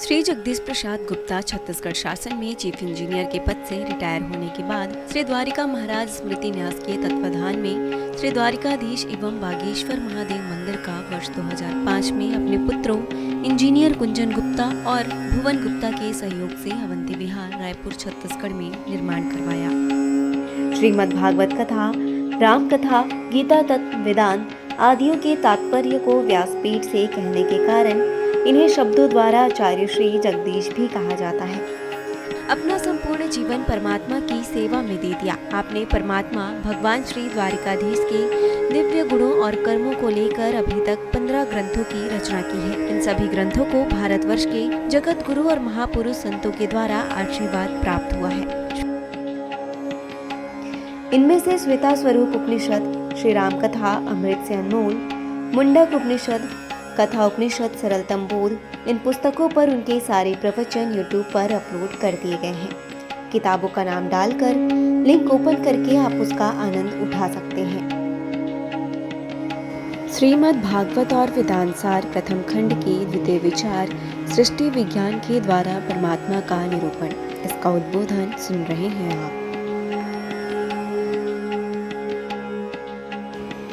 श्री जगदीश प्रसाद गुप्ता छत्तीसगढ़ शासन में chief engineer के पद से रिटायर होने के बाद श्री द्वारिका महाराज स्मृति न्यास के तत्वाधान में श्री द्वारिकाधीश एवं बागेश्वर महादेव मंदिर का वर्ष 2005 में अपने पुत्रों इंजीनियर कुंजन गुप्ता और भुवन गुप्ता के सहयोग से अवंती विहार रायपुर छत्तीसगढ़ में निर्माण करवाया। श्रीमद् भागवत कथा, राम कथा, गीता तत्व, वेदांत आदियों के तात्पर्य को व्यासपीठ से कहने के कारण इन्हें शब्दों द्वारा आचार्य श्री जगदीश भी कहा जाता है। अपना संपूर्ण जीवन परमात्मा की सेवा में दे दिया। आपने परमात्मा भगवान श्री द्वारिकाधीश के दिव्य गुणों और कर्मों को लेकर अभी तक 15 ग्रंथों की रचना की है। इन सभी ग्रंथों को भारतवर्ष के जगत गुरु और महापुरुष संतों के द्वारा आशीर्वाद प्राप्त हुआ है। इनमें से श्वेता स्वरूप उपनिषद, श्री राम कथा अमृत से अनमोल, मुंडक उपनिषद, कथा उपनिषद, सरलतम बोध, इन पुस्तकों पर उनके सारे प्रवचन यूट्यूब पर अपलोड कर दिए गए हैं। किताबों का नाम डालकर लिंक ओपन करके आप उसका आनंद उठा सकते हैं। श्रीमद् भागवत और वेदांत सार प्रथम खंड के द्वितीय विचार सृष्टि विज्ञान के द्वारा परमात्मा का निरूपण, इसका उद्बोधन सुन रहे हैं आप।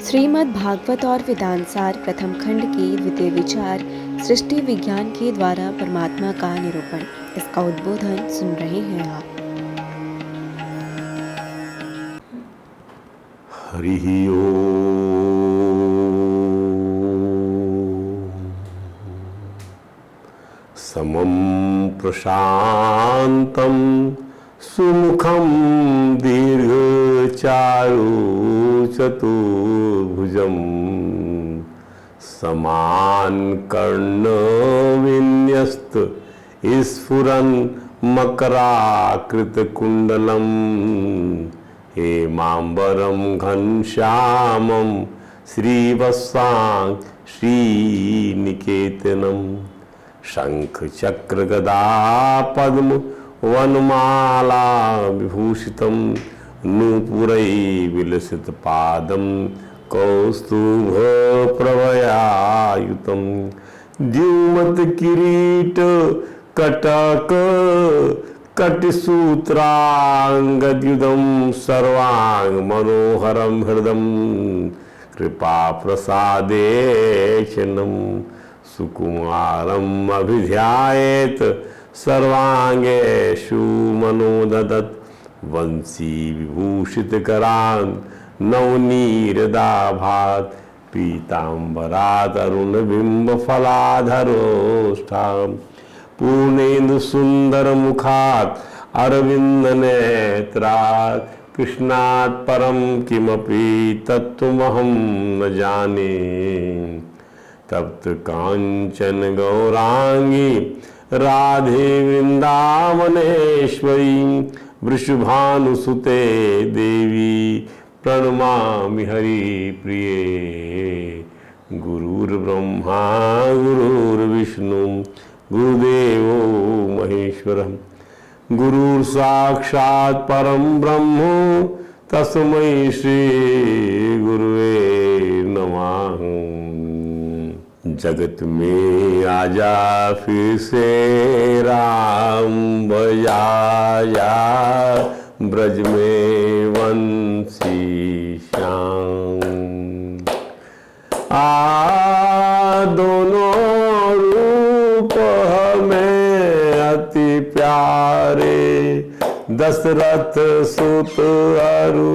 श्रीमद् भागवत और वेदांत सार प्रथम खंड के द्वितीय विचार सृष्टि विज्ञान के द्वारा परमात्मा का निरूपण, इसका उद्बोधन सुन रहे हैं आप। हरि ओम। समं प्रशांतं सुमुखं दीर्घचारु चतुर्भुजं समान कर्ण विन्यस्त स्फुरन् मकराकृत कुंडलम् हेमांबरं घनश्यामं श्रीवत्सां श्रीनिकेतनं शंख चक्र गदा पद्म वनमाला विभूषितं नूपुरै विलसित पादं कौस्तुभ प्रभयायुतं द्युमत किरीट कटक कटिसूत्रांगद्युदं सर्वांग मनोहरं हृदं कृपा प्रसादेशनं सुकुमारम् अभिध्यायेत सर्वांगेषु मनोददत् वंशी विभूषित करान् नवनीरदाभात् पीतांबरात् अरुण बिंब फलाधरोष्ठाम् पूर्णेन्दु सुंदर मुखात् अरविंद नेत्रात् कृष्णात् परम किमपि तत्त्वमहं न जाने तप्त कांचन गौरांगी राधे वृंदावनेश्वरी वृषभानुसुते देवी प्रणमामि हरिप्रिये। गुरुर्ब्रह्मा गुरुर्विष्णु गुरुदेवो महेश्वरः गुरुर् साक्षात् परं ब्रह्म तस्मै श्री गुरुवे नमः। जगत में आजा फिर से राम बजाया ब्रज में वंशी श्याम दोनों रूप हमें अति प्यारे दशरथ सुत अरु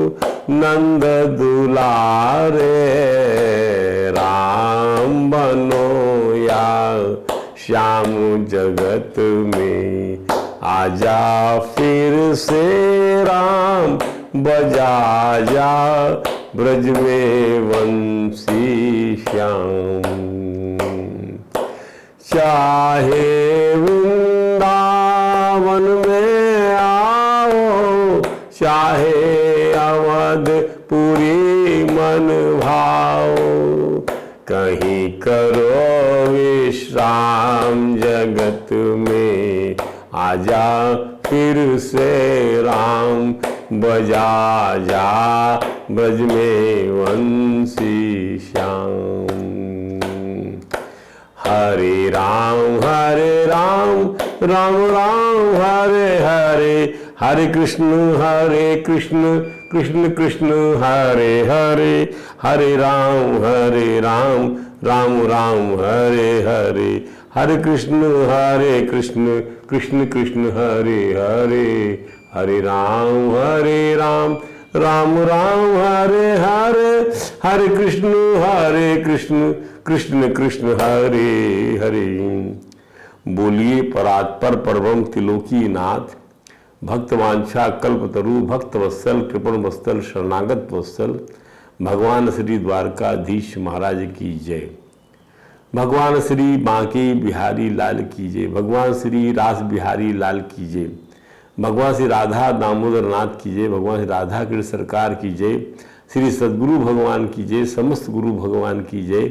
नंद दुलारे राम बनो या श्याम जगत में आजा फिर से राम बजा जा ब्रज में वंशी श्याम चाहे वृंदावन में आओ चाहे अवधपुरी मन भाओ कहीं करो विश्राम जगत में आजा फिर से राम बजा जा ब्रज में वंशी श्याम। हरे राम राम राम हरे हरे, हरे कृष्ण कृष्ण कृष्ण हरे हरे, हरे राम राम राम हरे हरे, हरे कृष्ण कृष्ण कृष्ण हरे हरे, हरे राम राम राम हरे हरे, हरे कृष्ण कृष्ण कृष्ण हरे हरे। बोलिए परात्पर परम त्रिलोकी नाथ, भक्तवांछा कल्पतरु भक्त वत्सल कृपण वत्सल शरणागत वत्सल भगवान श्री द्वारकाधीश महाराज की जय। भगवान श्री बांके बिहारी लाल की जय। भगवान श्री रास बिहारी लाल की जय। भगवान श्री राधा दामोदर नाथ की जय। भगवान श्री राधा कृष्ण सरकार की जय। श्री सद्गुरु भगवान की जय। समस्त गुरु भगवान की जय।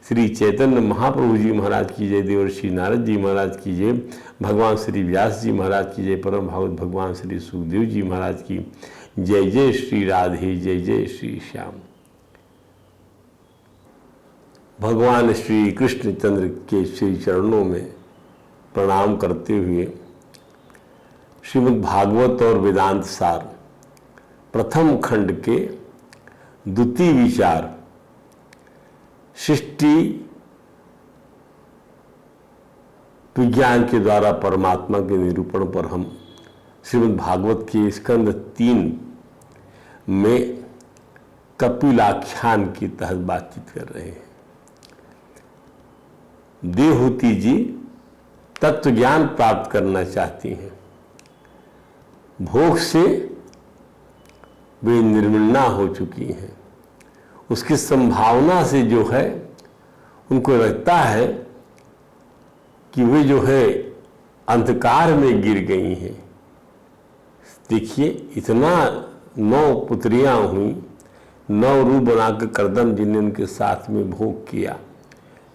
श्री चैतन्य महाप्रभु जी महाराज की जय। देवर्षि नारद जी महाराज की जय। भगवान श्री व्यास जी महाराज की जय। परम भागवत भगवान श्री सुखदेव जी महाराज की जय। जय श्री राधे, जय जय श्री श्याम। भगवान श्री कृष्णचंद्र के श्री चरणों में प्रणाम करते हुए श्रीमद् भागवत और वेदांत सार प्रथम खंड के द्वितीय विचार सृष्टि विज्ञान के द्वारा परमात्मा के निरूपण पर हम श्रीमद् भागवत के स्कंद 3 में कपिलाख्यान के तहत बातचीत कर रहे हैं। देवहूति जी तत्व ज्ञान प्राप्त करना चाहती हैं। भोग से वे निर्विण्णा हो चुकी हैं। उसकी संभावना से जो है उनको लगता है कि वे जो है अंधकार में गिर गई हैं। देखिए, इतना 9 पुत्रियां हुई, 9 रूप बनाकर करदम जी ने उनके साथ में भोग किया,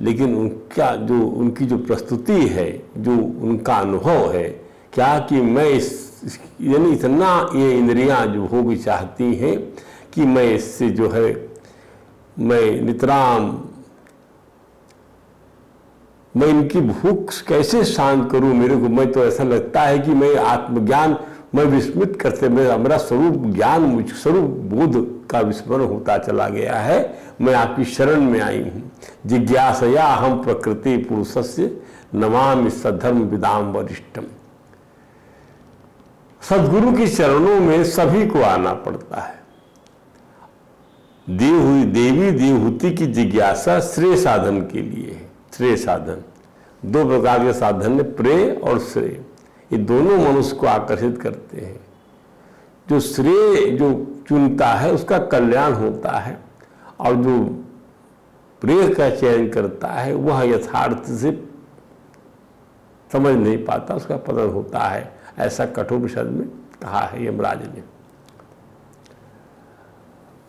लेकिन उनकी जो प्रस्तुति है, जो उनका अनुभव है, क्या कि मैं यानी इतना ये इंद्रियां जो भोग चाहती हैं कि मैं इससे जो है मैं नितराम मैं इनकी भूख कैसे शांत करूं। मेरे को मैं तो ऐसा लगता है कि मैं आत्मज्ञान मैं विस्मृत करते मेरा स्वरूप ज्ञान मुझ स्वरूप बोध का विस्मरण होता चला गया है। मैं आपकी शरण में आई हूँ। जिज्ञासया हम प्रकृति पुरुषस्य नमामि सद्धर्म विदाम वरिष्ठम। सदगुरु के चरणों में सभी को आना पड़ता है। देवी देवहूति की जिज्ञासा श्रेय साधन के लिए है। श्रेय साधन 2 प्रकार के साधन है, प्रेय और श्रेय। ये दोनों मनुष्य को आकर्षित करते हैं। जो श्रेय जो चुनता है उसका कल्याण होता है, और जो प्रेय का चयन करता है वह यथार्थ से समझ नहीं पाता, उसका पतन होता है। ऐसा कठोपनिषद में कहा है यमराज ने।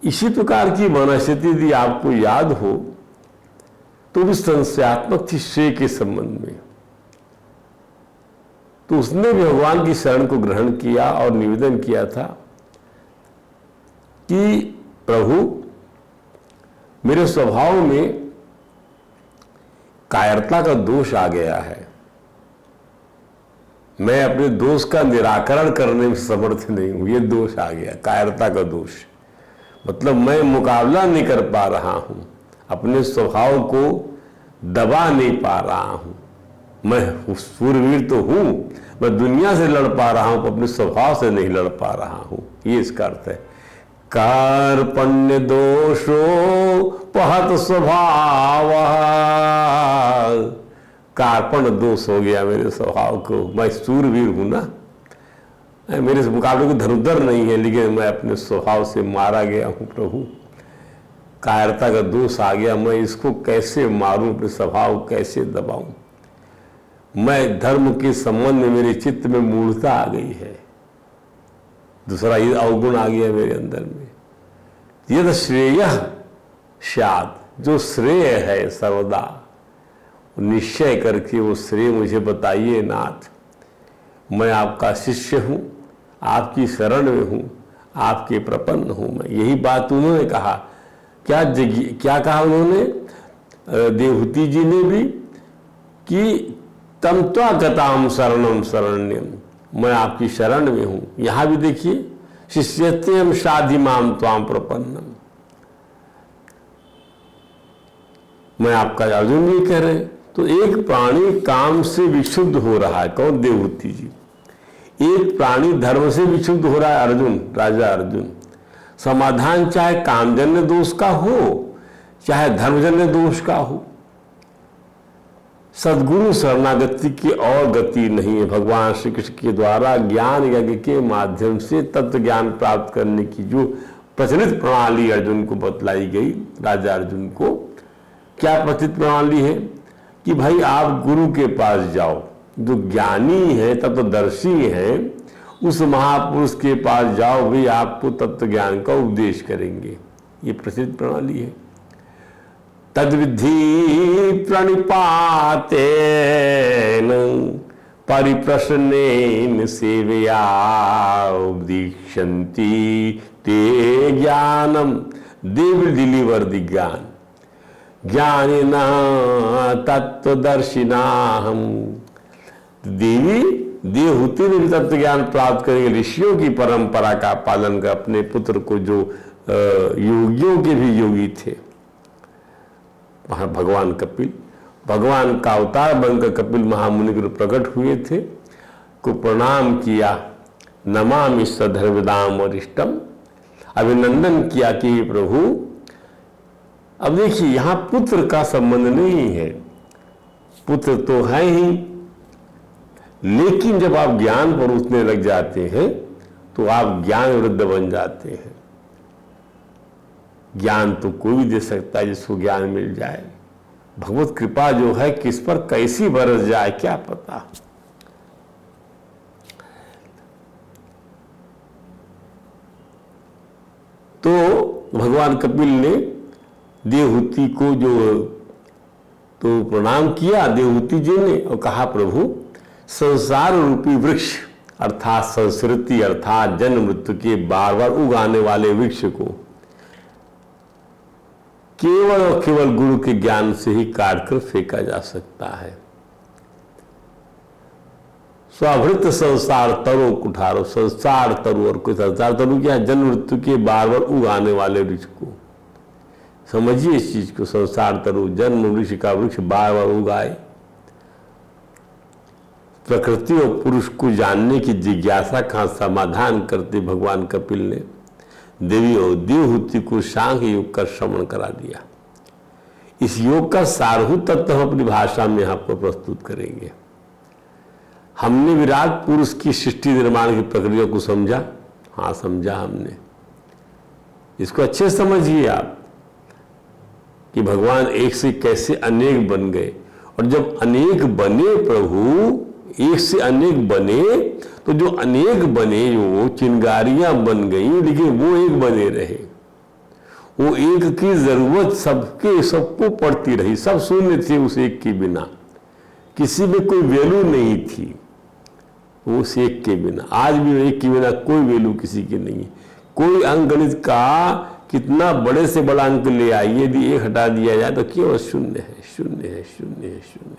इसी प्रकार की मनस्थिति यदि आपको याद हो तो भी संशयात्मक थी श्रेय के संबंध में। तो उसने भी भगवान की शरण को ग्रहण किया और निवेदन किया था कि प्रभु, मेरे स्वभाव में कायरता का दोष आ गया है। मैं अपने दोष का निराकरण करने में समर्थ नहीं हूं। ये दोष आ गया, कायरता का दोष। मतलब मैं मुकाबला नहीं कर पा रहा हूं, अपने स्वभाव को दबा नहीं पा रहा हूं। मैं सूरवीर तो हूं, मैं दुनिया से लड़ पा रहा हूं, अपने स्वभाव से नहीं लड़ पा रहा हूं। ये इसका अर्थ है। कार्पण्य दोषो पहत स्वभाव। कार्पण दोष हो गया मेरे स्वभाव को। मैं सूरवीर हूं ना, मेरे मुकाबले को धनुधर नहीं है, लेकिन मैं अपने स्वभाव से मारा गया हूं प्रभु। कायरता का दोष आ गया, मैं इसको कैसे मारूं, अपने स्वभाव कैसे दबाऊं। मैं धर्म के संबंध में मेरे चित्त में मूढ़ता आ गई है। दूसरा ये अवगुण आ गया मेरे अंदर में। यद श्रेय स्यात्, जो श्रेय है सर्वदा निश्चय करके वो श्रेय मुझे बताइए नाथ। मैं आपका शिष्य हूँ, आपकी शरण में हूँ, आपके प्रपन्न हूँ मैं। यही बात उन्होंने कहा। क्या कहा उन्होंने? देवहूति जी ने भी कि तम त्वा गताम शरणम शरण्यम, मैं आपकी शरण में हूं। यहां भी देखिए, शिष्यत्यम शाधिमाम त्वाम प्रपन्नम, मैं आपका, अर्जुन जी कह रहे हैं। तो एक प्राणी काम से विक्षुब्ध हो रहा है, कौन? देवहूति जी। एक प्राणी धर्म से विक्षुब्ध हो रहा है, अर्जुन, राजा अर्जुन। समाधान चाहे कामजन्य दोष का हो चाहे धर्मजन्य दोष का हो, सद्गुरु शरणागति की और गति नहीं है। भगवान श्री कृष्ण के द्वारा ज्ञान यज्ञ के माध्यम से तत्व ज्ञान प्राप्त करने की जो प्रचलित प्रणाली अर्जुन को बतलाई गई, राजा अर्जुन को, क्या प्रचलित प्रणाली है कि भाई आप गुरु के पास जाओ, जो ज्ञानी है, तत्वदर्शी है, उस महापुरुष के पास जाओ, भी आपको तत्व ज्ञान का उपदेश करेंगे। ये प्रचलित प्रणाली है। तद्विधि प्रणिपातेन परिप्रश्नेन सेवया उपदिशन्ति ते ज्ञानम, दे विल डिलीवर द ज्ञान, ज्ञानिना तत्वदर्शिना। हम देवी देवहूति ने भी तत्व ज्ञान प्राप्त करेंगे, ऋषियों की परंपरा का पालन कर अपने पुत्र को, जो योगियों के भी योगी थे, वहां भगवान कपिल, भगवान का अवतार बनकर कपिल महामुनि को प्रकट हुए थे, को प्रणाम किया, नमामि सधर्मदाम वरिष्ठम, अभिनंदन किया कि प्रभु। अब देखिए, यहां पुत्र का संबंध नहीं है, पुत्र तो है ही, लेकिन जब आप ज्ञान पर उठने लग जाते हैं तो आप ज्ञान वृद्ध बन जाते हैं। ज्ञान तो कोई भी दे सकता है जिसको ज्ञान मिल जाए, भगवत कृपा जो है किस पर कैसी बरस जाए क्या पता। तो भगवान कपिल ने देवहूति को जो तो प्रणाम किया देवहूति जी ने, और कहा प्रभु, संसार रूपी वृक्ष अर्थात संस्कृति अर्थात जन्म मृत्यु के बार बार उगाने वाले वृक्ष को केवल और केवल गुरु के ज्ञान से ही काट कर फेंका जा सकता है। स्वाभृत संसार तरु कुठारो, संसार तरु, और कोई संसार तरु क्या? जन्म मृत्यु के बार बार उगाने वाले वृक्ष को समझिए, इस चीज को। संसार तरु, जन्म वृक्ष का वृक्ष बार बार उगाए, प्रकृति और पुरुष को जानने की जिज्ञासा का समाधान करते भगवान कपिल ने देवी और देवहूति को सांख्य योग का श्रवण करा दिया। इस योग का सारभूत तत्व हम अपनी भाषा में यहाँ पर प्रस्तुत करेंगे। हमने विराट पुरुष की सृष्टि निर्माण की प्रक्रिया को समझा, हाँ समझा हमने। इसको अच्छे समझिए आप कि भगवान एक से कैसे अनेक बन गए, और जब अनेक बने प्रभु, एक से अनेक बने, तो जो अनेक बने, जो चिंगारियां बन गई, लेकिन वो एक बने रहे। वो एक की जरूरत सबको पड़ती रही, सब शून्य थे उस एक के बिना, किसी में कोई वैल्यू नहीं थी उस एक के बिना। आज भी एक के बिना कोई वैल्यू किसी की नहीं है। कोई अंकगणित का कितना बड़े से बड़ा अंक ले आइए, यदि एक हटा दिया जाए तो केवल शून्य है, शून्य है, शून्य है, शून्य,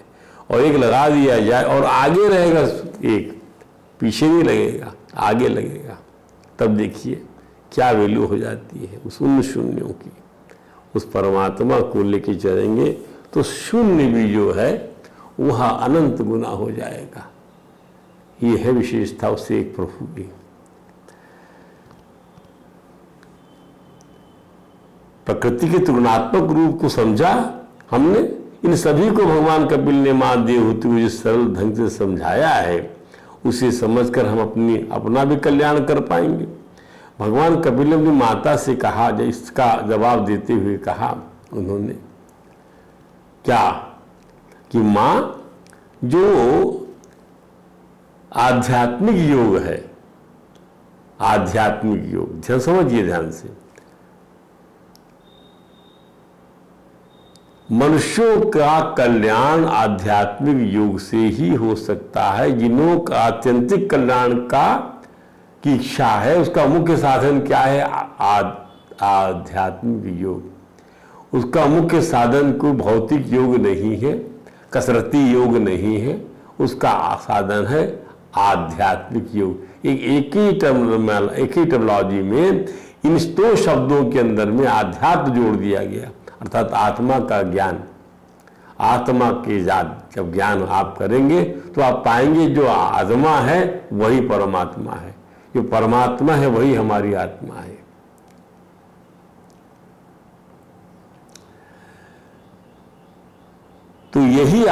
और एक लगा दिया जाए और आगे रहेगा एक, पीछे नहीं लगेगा, आगे लगेगा, तब देखिए क्या वैल्यू हो जाती है उस उन शून्यों की। उस परमात्मा को लेके चलेंगे तो शून्य भी जो है वहाँ अनंत गुना हो जाएगा। ये है विशेषता उस एक प्रभु की। प्रकृति के तुलनात्मक रूप को समझा हमने। इन सभी को भगवान कपिल ने मां देवहूति को जिस सरल ढंग से समझाया है, उसे समझकर हम अपना भी कल्याण कर पाएंगे। भगवान कपिल ने अपनी माता से कहा, जब इसका जवाब देते हुए कहा उन्होंने क्या कि मां, जो आध्यात्मिक योग है, आध्यात्मिक योग, ध्यान समझिए ध्यान से, मनुष्यों का कल्याण आध्यात्मिक योग से ही हो सकता है। जिन्हों का आत्यंतिक कल्याण की इच्छा है, उसका मुख्य साधन क्या है? आध्यात्मिक योग। उसका मुख्य साधन कोई भौतिक योग नहीं है, कसरती योग नहीं है, उसका साधन है आध्यात्मिक योग। एक ही टर्मिनोलॉजी में इन दो शब्दों के अंदर में आध्यात्म जोड़ दिया गया, अर्थात आत्मा का ज्ञान। आत्मा के जब ज्ञान आप करेंगे तो आप पाएंगे जो आत्मा है वही परमात्मा है, जो परमात्मा है वही हमारी आत्मा है। तो यही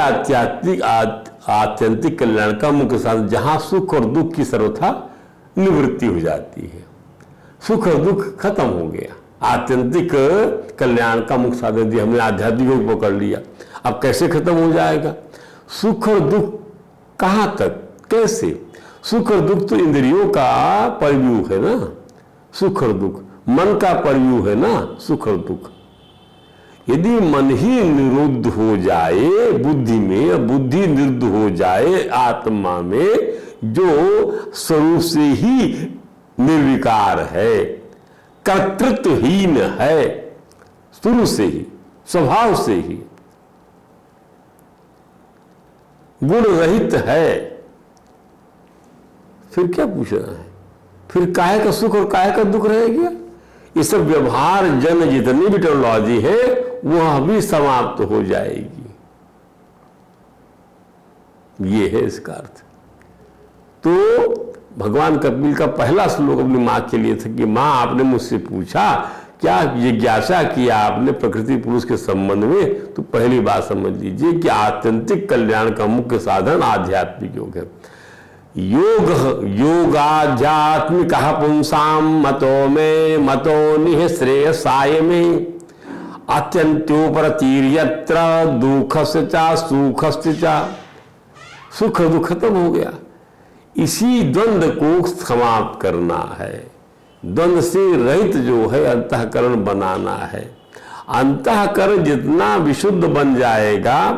आत्यंतिक कल्याण का मुख्य साधन, जहां सुख और दुख की सर्वथा निवृत्ति हो जाती है। सुख और दुख खत्म हो गया। आत्यंतिक कल्याण का मुख्य साधन दिया हमने, आध्यात्मिक योग पकड़ लिया। अब कैसे खत्म हो जाएगा? सुख और दुख कहां तक, कैसे? सुख और दुख तो इंद्रियों का परव्यू है ना, सुख और दुख मन का परव्यू है ना, सुख और दुख। यदि मन ही निरुद्ध हो जाए बुद्धि में, बुद्धि निरुद्ध हो जाए आत्मा में, जो स्वरूप से ही निर्विकार है, कर्तृत्वहीन है, शुरू से ही, स्वभाव से ही गुण रहित है, फिर क्या पूछना है? फिर काहे का सुख और काहे का दुख रह गया? ये सब व्यवहार जन जितनी भी टेक्नोलॉजी है वह भी समाप्त हो जाएगी। ये है इसका अर्थ। तो भगवान कपिल का पहला श्लोक अपनी मां के लिए था कि मां, आपने मुझसे पूछा क्या जिज्ञासा किया आपने प्रकृति पुरुष के संबंध में, तो पहली बात समझ लीजिए कि आत्यंतिक कल्याण का मुख्य साधन आध्यात्मिक योग है। योगाध्यात्मिक पुंसाम मतो में मतो निह श्रेयसाय में अत्यंत्योपरतीर्यत्र दुखस्य च सुखस्य च। सुख दुख खत्म हो गया। इसी द्वंद्व को समाप्त करना है। द्वंद्व से रहित जो है अंतःकरण बनाना है। अंतःकरण जितना विशुद्ध बन जाएगा,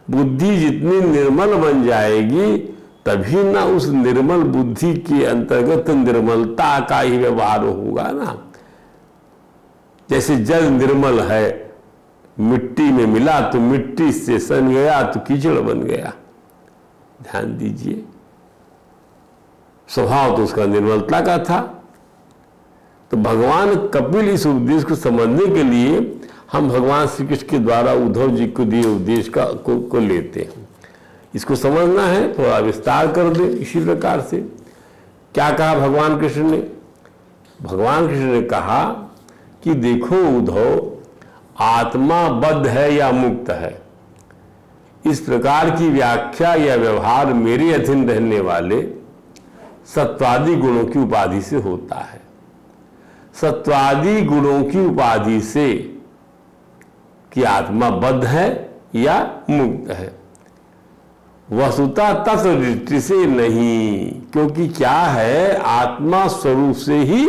बुद्धि जितनी निर्मल बन जाएगी, तभी ना उस निर्मल बुद्धि के अंतर्गत निर्मलता का ही व्यवहार होगा ना। जैसे जल निर्मल है, मिट्टी में मिला तो मिट्टी से सन गया तो कीचड़ बन गया। ध्यान दीजिए, स्वभाव तो उसका निर्मलता का था। तो भगवान कपिल इस उपदेश को समझने के लिए हम भगवान श्री कृष्ण के द्वारा उद्धव जी को दिए उपदेश को लेते हैं। इसको समझना है, थोड़ा विस्तार कर दे। इसी प्रकार से क्या कहा भगवान कृष्ण ने? भगवान कृष्ण ने कहा कि देखो उद्धव, आत्मा बद्ध है या मुक्त है, इस प्रकार की व्याख्या या व्यवहार मेरे अधीन रहने वाले सत्वादि गुणों की उपाधि से होता है। सत्वादि गुणों की उपाधि से कि आत्मा बद्ध है या मुक्त है, वस्तुतः तत्वदृष्टि से नहीं। क्योंकि क्या है, आत्मा स्वरूप से ही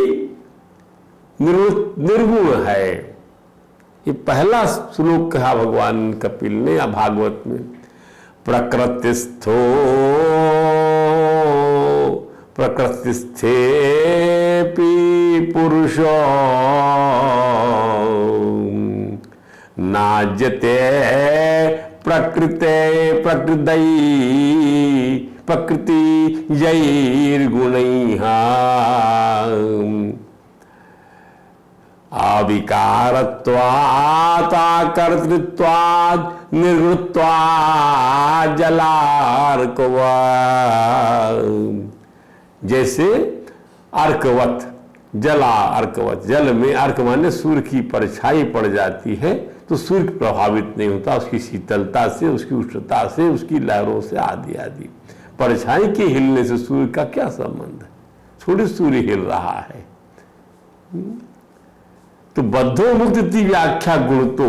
निर्गुण है। ये पहला श्लोक कहा भगवान कपिल ने या भागवत में, प्रकृतिस्थो प्रकृतिस्थेपि पुरुषो नाज्यते प्रकृति जैर्गुणैः अविकारत्वात् कर्तृत्वात् निर्गुणत्वात् जलार्कवत्। जैसे अर्कवत, जला अर्कवत, जल में अर्क माने सूर्य की परछाई पड़ जाती है तो सूर्य प्रभावित नहीं होता, उसकी शीतलता से, उसकी उष्णता से, उसकी लहरों से आदि आदि। परछाई के हिलने से सूर्य का क्या संबंध है? थोड़ी सूर्य हिल रहा है। तो बद्धो मुक्त की व्याख्या गुण तो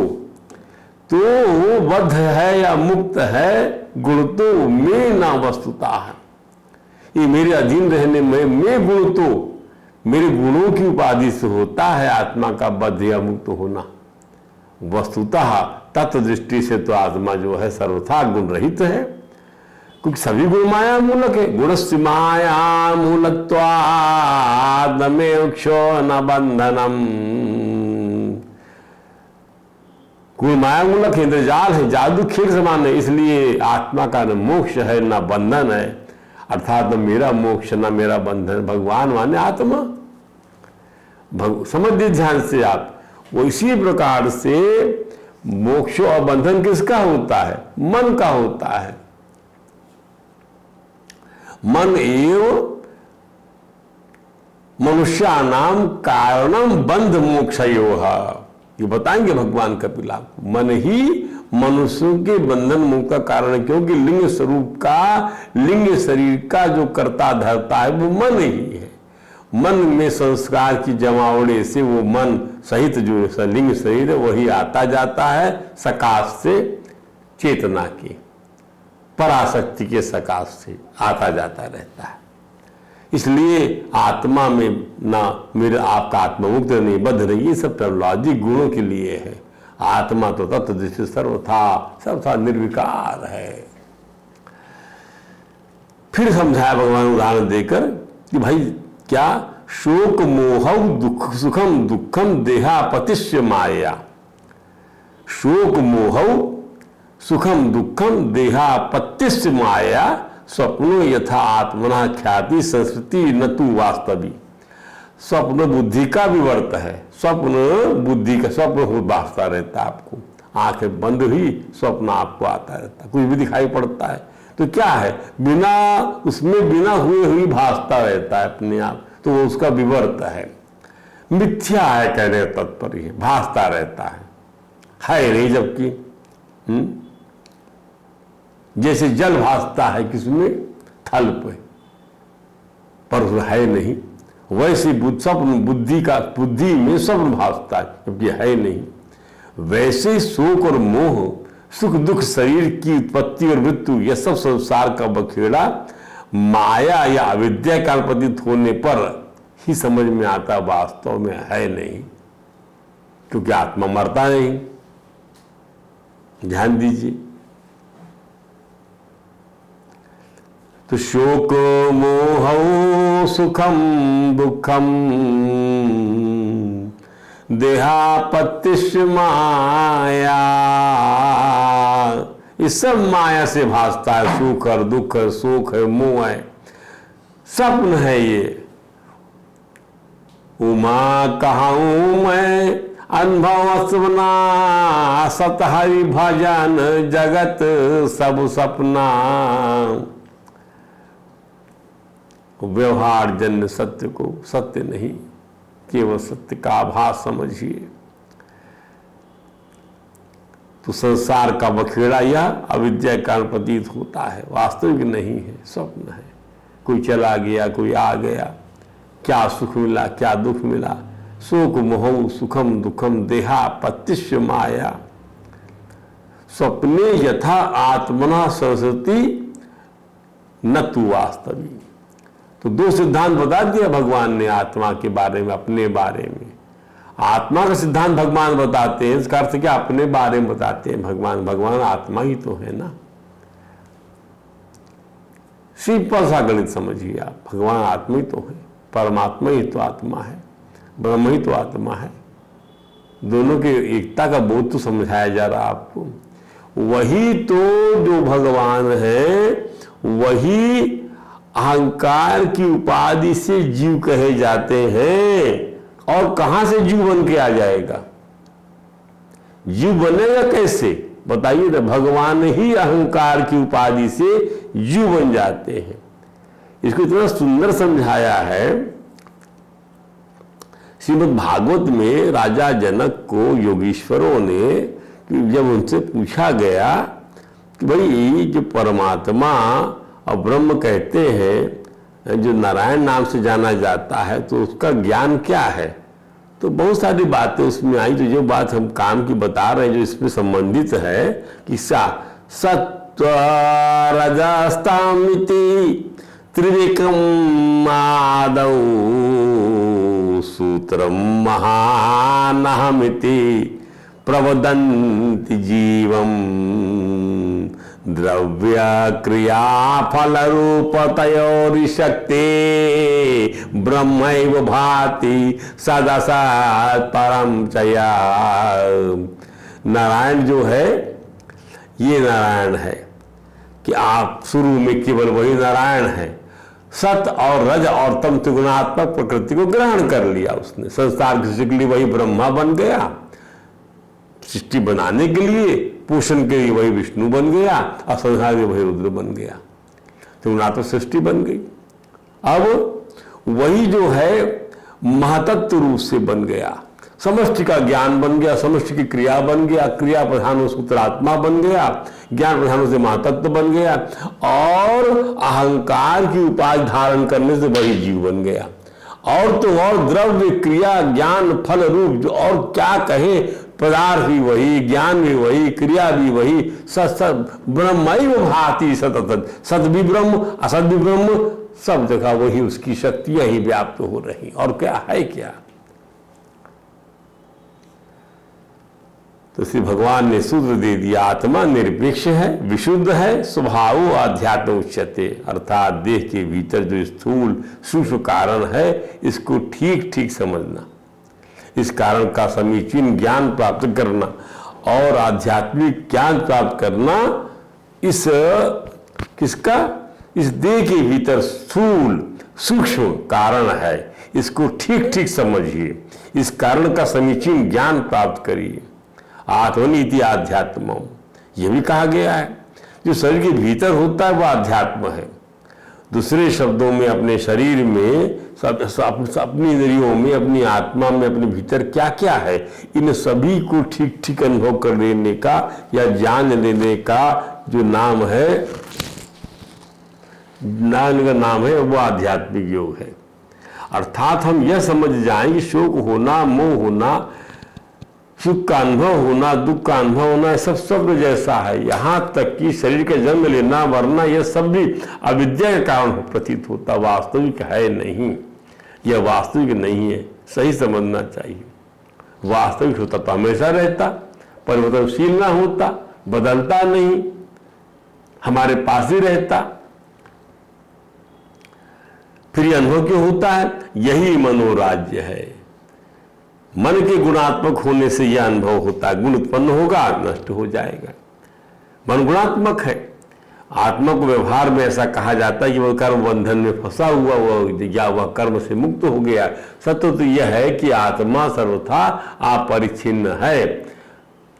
बद्ध है या मुक्त है, गुण तो में ना वस्तुता है। ये मेरे अधीन रहने में मैं गुण तो मेरे गुणों की उपाधि से होता है आत्मा का बद्ध या मुक्त होना। वस्तुतः तत्व दृष्टि से तो आत्मा जो है सर्वथा गुण रहित है, क्योंकि सभी गुण माया मूलक है। गुणस्य माया मूलत्वात् न मोक्षो न बंधनम। कोई माया मूलक इंद्रजाल है, जादू खेल समान है। इसलिए आत्मा का न मोक्ष है न बंधन है, अर्थात न मेरा मोक्ष न मेरा बंधन। भगवान माने आत्मा। समझ दीजिए ध्यान से आप। वो इसी प्रकार से मोक्ष और बंधन किसका होता है? मन का होता है। मन एव मनुष्यानाम कारणम बंध मोक्षयोः, ये बताएंगे भगवान कपिल आपको। मन ही मनुष्यों के बंधन मुक्त का कारण है, क्योंकि लिंग स्वरूप का, लिंग शरीर का जो कर्ता धरता है वो मन ही है। मन में संस्कार की जमावड़े से वो मन सहित जो लिंग शरीर है वही आता जाता है सकाश से, चेतना के पराशक्ति के सकाश से आता जाता रहता है। इसलिए आत्मा में ना मेरे आपका आत्ममुक्त नहीं, बद्ध नहीं, ये सब लॉजिक गुणों के लिए है। आत्मा तो तत्व दृष्टि सर्वथा निर्विकार है। फिर समझाया भगवान उदाहरण देकर कि भाई क्या शोक मोह दुख सुखम दुखम देहापतिश्य माया। शोक मोह सुखम दुखम देहापतिश्य माया स्वप्नो यथा आत्मना ख्याति संस्कृति न तु वास्तवी। स्वप्न बुद्धि का विवर्त है। स्वप्न बुद्धि का, स्वप्न हो भासता रहता है आपको, आंखें बंद हुई स्वप्न आपको आता रहता है, कुछ भी दिखाई पड़ता है तो क्या है, बिना उसमें बिना हुए हुई भासता रहता है अपने आप, तो वो उसका विवर्त है, मिथ्या है कहने तत्पर्य है, भासता रहता है नहीं जबकि जैसे जल भासता है किसमें, थल पे, पर है नहीं, वैसे स्वप्न बुद्धि का, बुद्धि में स्वप्न भासता है जबकि है नहीं। वैसे शोक और मोह, सुख दुख, शरीर की उत्पत्ति और मृत्यु, यह सब संसार का बखेड़ा माया या अविद्या का पतित होने पर ही समझ में आता, वास्तव में है नहीं, क्योंकि आत्मा मरता नहीं। ध्यान दीजिए। तो शोक मोह सुखम दुखम देहापतिश्च माया, इस सब माया से भासता है। सुख और दुख है, सुख है, मोह है, स्वप्न है ये। उमा कहाऊं मैं अनुभव सपना, सत हरि भजन जगत सब सपना। व्यवहार जन्य सत्य को सत्य नहीं, केवल सत्य का आभास समझिए। तो संसार का बखेड़ा यह अविद्या का प्रतीत होता है, वास्तविक नहीं है, स्वप्न है। कोई चला गया, कोई आ गया, क्या सुख मिला, क्या दुख मिला। शोक मोह सुखम दुखम देहापतिश्च माया, स्वप्ने यथा आत्मना सरस्वती न तु वास्तवी। तो दो सिद्धांत बता दिया भगवान ने आत्मा के बारे में, अपने बारे में। आत्मा का सिद्धांत भगवान बताते हैं, इसका अर्थ क्या, अपने बारे में बताते हैं भगवान। भगवान आत्मा ही तो है ना, सिंपल सा गणित समझिए आप। भगवान आत्मा ही तो है, परमात्मा ही तो आत्मा है, ब्रह्म ही तो आत्मा है। दोनों के एकता का बोध तो समझाया जा रहा आपको। वही तो जो भगवान है, वही अहंकार की उपाधि से जीव कहे जाते हैं। और कहां से जीव बन के आ जाएगा, जीव बनेगा कैसे बताइए ना। भगवान ही अहंकार की उपाधि से जीव बन जाते हैं। इसको इतना सुंदर समझाया है श्रीमद् भागवत में। राजा जनक को योगीश्वरों ने, जब उनसे पूछा गया कि भाई जो परमात्मा और ब्रह्म कहते हैं, जो नारायण नाम से जाना जाता है, तो उसका ज्ञान क्या है। तो बहुत सारी बातें उसमें आई। तो जो बात हम काम की बता रहे हैं, जो इसमें संबंधित है कि सत्व रजस्तमिति त्रिविक्रम आदौ सूत्रम महानहमिति प्रवदन्ति जीवम द्रव्य क्रिया फल रूपतयोरिशक्ति ब्रह्मैव भाति सदा सत् परम चया। नारायण जो है ये नारायण है कि आप शुरू में केवल वही नारायण है। सत और रज और तम त्रिगुणात्मक प्रकृति को ग्रहण कर लिया उसने। संसार की सृष्टि के लिए वही ब्रह्मा बन गया, सृष्टि बनाने के लिए, पोषण के लिए वही विष्णु बन गया और संसार के वही रुद्र बन गया। त्रिगुणात्मक सृष्टि बन गई। अब वही जो है महतत्व रूप से बन गया, समष्टि का ज्ञान बन गया, समष्टि की क्रिया बन गया, क्रिया प्रधानों से उत्तरात्मा बन गया, ज्ञान प्रधानों से महातत्व बन गया और अहंकार की उपाधि धारण करने से वही जीव बन गया। और तो और द्रव्य, क्रिया, ज्ञान, फल रूप जो और क्या कहे, पदार्थ भी वही, ज्ञान भी वही, क्रिया भी वही, सत ब्रह्मैव भाति सतत, सत भी ब्रह्म, असत भी ब्रह्म, सब जगह वही उसकी शक्तियां ही व्याप्त हो रही। और क्या है क्या? तो श्री भगवान ने सूत्र दे दिया, आत्मा निरपेक्ष है, विशुद्ध है, स्वभाव आध्यात्म उच्यते, अर्थात देह के भीतर जो स्थूल सूक्ष्म कारण है इसको ठीक ठीक समझना, इस कारण का समीचीन ज्ञान प्राप्त करना और आध्यात्मिक ज्ञान प्राप्त करना, इस किसका, इस देह के भीतर स्थूल सूक्ष्म कारण है, इसको ठीक ठीक समझिए, इस कारण का समीचीन ज्ञान प्राप्त करिए। आत्मनीति आध्यात्म, यह भी कहा गया है जो शरीर के भीतर होता है वह आध्यात्म है। दूसरे शब्दों में अपने शरीर में अपनी इंद्रियों में, अपनी आत्मा में, अपने भीतर क्या क्या है, इन सभी को ठीक ठीक अनुभव कर लेने का या जान लेने का जो नाम है, नाम है वो आध्यात्मिक योग है। अर्थात हम यह समझ जाएं कि शोक होना, मोह होना, सुख का अनुभव होना, दुख का अनुभव होना, सब सब जैसा है। यहाँ तक कि शरीर के जन्म लेना, मरना, यह सब भी अविद्या के कारण प्रतीत होता, वास्तविक है नहीं, यह वास्तविक नहीं है, सही समझना चाहिए। वास्तविक होता तो हमेशा रहता, परिवर्तनशील ना होता, बदलता नहीं, हमारे पास ही रहता। फिर अनुभव क्यों होता है? यही मनोराज्य है। मन के गुणात्मक होने से यह अनुभव होता है, गुण उत्पन्न होगा, नष्ट हो जाएगा। मन गुणात्मक है। आत्मा को व्यवहार में ऐसा कहा जाता है कि वह कर्म बंधन में फंसा हुआ वह कर्म से मुक्त हो गया। सत्य तो यह है कि आत्मा सर्वथा अपरिच्छिन्न है,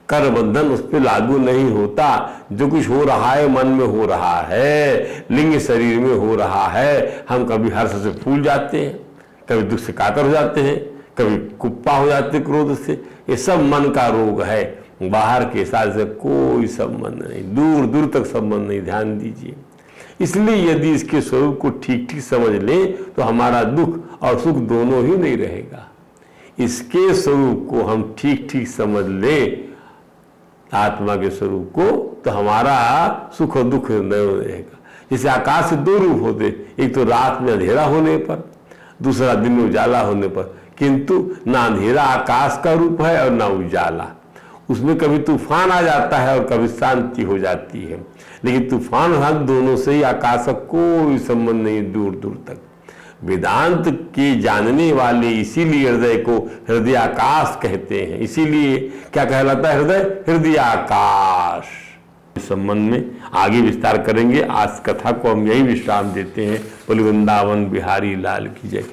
कर्म बंधन उस पर लागू नहीं होता। जो कुछ हो रहा है मन में हो रहा है, लिंग शरीर में हो रहा है। हम कभी हर्ष से फूल जाते हैं, कभी दुख से कातर हो जाते हैं, कभी कुप्पा हो जाते क्रोध से, ये सब मन का रोग है, बाहर के साथ से कोई संबंध नहीं, दूर दूर तक संबंध नहीं, ध्यान दीजिए। इसलिए यदि इसके स्वरूप को ठीक ठीक समझ लें तो हमारा दुख और सुख दोनों ही नहीं रहेगा। इसके स्वरूप को हम ठीक ठीक समझ लें, आत्मा के स्वरूप को, तो हमारा सुख और दुख नहीं रहेगा। जैसे आकाश से दो रूप होते, एक तो रात में अंधेरा होने पर, दूसरा दिन में उजाला होने पर, किंतु ना अंधेरा आकाश का रूप है और ना उजाला। उसमें कभी तूफान आ जाता है और कभी शांति हो जाती है, लेकिन तूफान हम दोनों से ही आकाश का कोई संबंध नहीं, दूर दूर तक। वेदांत के जानने वाले इसीलिए हृदय को हृदय आकाश कहते हैं। इसीलिए क्या कहलाता है हृदय? हृदय आकाश। इस संबंध में आगे विस्तार करेंगे। आज कथा को हम यही विश्राम देते हैं। बोले वृंदावन बिहारी लाल की जय।